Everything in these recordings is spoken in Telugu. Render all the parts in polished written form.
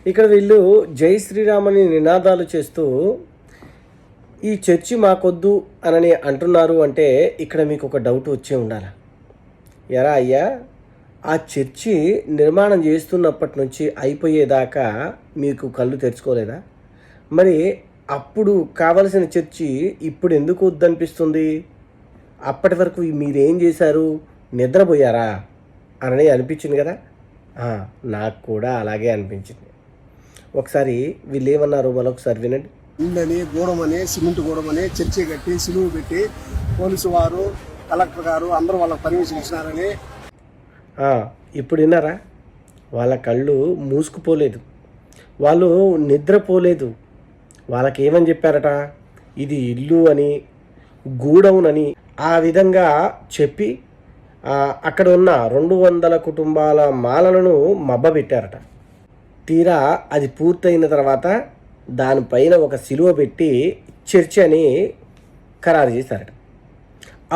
ఇక్కడ వీళ్ళు జై శ్రీరామని నినాదాలు చేస్తూ ఈ చర్చి మాకొద్దు అని అంటున్నారు అంటే ఇక్కడ మీకు ఒక డౌట్ వచ్చే ఉండాలి. ఎరా అయ్యా, ఆ చర్చి నిర్మాణం చేస్తున్నప్పటి నుంచి అయిపోయేదాకా మీకు కళ్ళు తెరుచుకోలేదా? మరి అప్పుడు కావలసిన చర్చి ఇప్పుడు ఎందుకు వద్దనిపిస్తుంది? అప్పటి వరకు మీరేం చేశారు? నిద్రపోయారా అని అనిపించింది కదా. నాకు కూడా అలాగే అనిపించింది. ఒకసారి వీళ్ళు ఏమన్నారు మరొకసారి వినండి. ఇళ్ళని గూడమని సిమెంట్ గూడమని చర్చి కట్టి సిలువు పెట్టి పోలీసు వారు కలెక్టర్ గారు అందరూ వాళ్ళకి పర్మిషన్ ఇచ్చినారని. ఇప్పుడు విన్నారా? వాళ్ళ కళ్ళు మూసుకుపోలేదు, వాళ్ళు నిద్రపోలేదు. వాళ్ళకి ఏమని చెప్పారట? ఇది ఇల్లు అని, గూడౌనని ఆ విధంగా చెప్పి అక్కడ ఉన్న 200 కుటుంబాల మాలలను మబ్బబెట్టారట. తీరా అది పూర్తయిన తర్వాత దానిపైన ఒక సిలువ పెట్టి చర్చి అని ఖరారు చేశారట.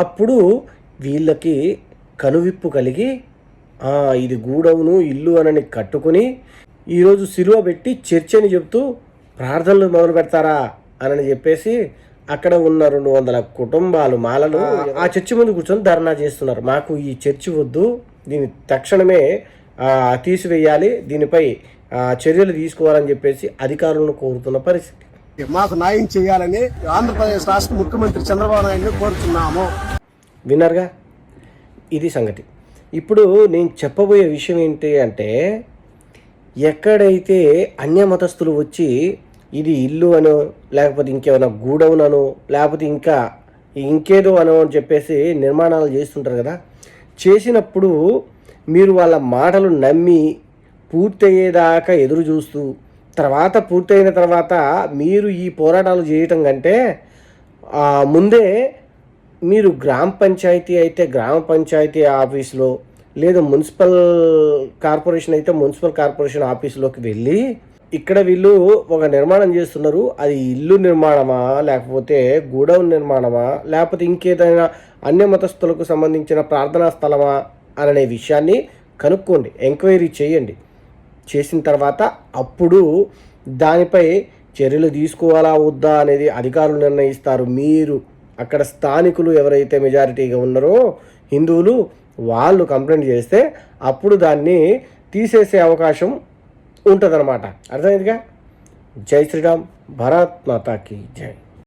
అప్పుడు వీళ్ళకి కనువిప్పు కలిగి ఇది గూడౌను ఇల్లు అని కట్టుకుని ఈరోజు సిలువ పెట్టి చర్చి అని చెప్తూ ప్రార్థనలు మొదలు పెడతారా అని చెప్పేసి అక్కడ ఉన్న 200 కుటుంబాలు మాలలు ఆ చర్చి ముందు కూర్చొని ధర్నా చేస్తున్నారు. మాకు ఈ చర్చి వద్దు, దీన్ని తక్షణమే తీసివేయాలి, దీనిపై చర్యలు తీసుకోవాలని చెప్పేసి అధికారులను కోరుతున్న పరిస్థితి. మాకు న్యాయం చేయాలని ఆంధ్రప్రదేశ్ రాష్ట్ర ముఖ్యమంత్రి చంద్రబాబు నాయుడు కోరుతున్నాము. విన్నారుగా, ఇది సంగతి. ఇప్పుడు నేను చెప్పబోయే విషయం ఏంటి అంటే, ఎక్కడైతే అన్య మతస్థులు వచ్చి ఇది ఇల్లు అనో లేకపోతే ఇంకేమైనా గూడౌన్ అనో లేకపోతే ఇంకేదో అనో అని చెప్పేసి నిర్మాణాలు చేస్తుంటారు కదా, చేసినప్పుడు మీరు వాళ్ళ మాటలు నమ్మి పూర్తయ్యేదాకా ఎదురు చూస్తూ పూర్తయిన తర్వాత మీరు ఈ పోరాటాలు చేయటం కంటే ముందే మీరు గ్రామ పంచాయతీ అయితే గ్రామ పంచాయతీ ఆఫీసులో, లేదా మున్సిపల్ కార్పొరేషన్ అయితే మున్సిపల్ కార్పొరేషన్ ఆఫీసులోకి వెళ్ళి ఇక్కడ వీళ్ళు ఒక నిర్మాణం చేస్తున్నారు, అది ఇల్లు నిర్మాణమా లేకపోతే గూడౌన్ నిర్మాణమా లేకపోతే ఇంకేదైనా అన్య మతస్థులకు సంబంధించిన ప్రార్థనా స్థలమా అనే విషయాన్ని కనుక్కోండి, ఎంక్వైరీ చేయండి. చేసిన తర్వాత అప్పుడు దానిపై చర్యలు తీసుకోవాలా వద్దా అనేది అధికారులు నిర్ణయిస్తారు. మీరు అక్కడ స్థానికులు ఎవరైతే మెజారిటీగా ఉన్నారో హిందువులు, వాళ్ళు కంప్లైంట్ చేస్తే అప్పుడు దాన్ని తీసేసే అవకాశం ఉంటుందన్నమాట. అర్థమైందిగా? జై శ్రీరామ్, భారత్ మాతాకి జై.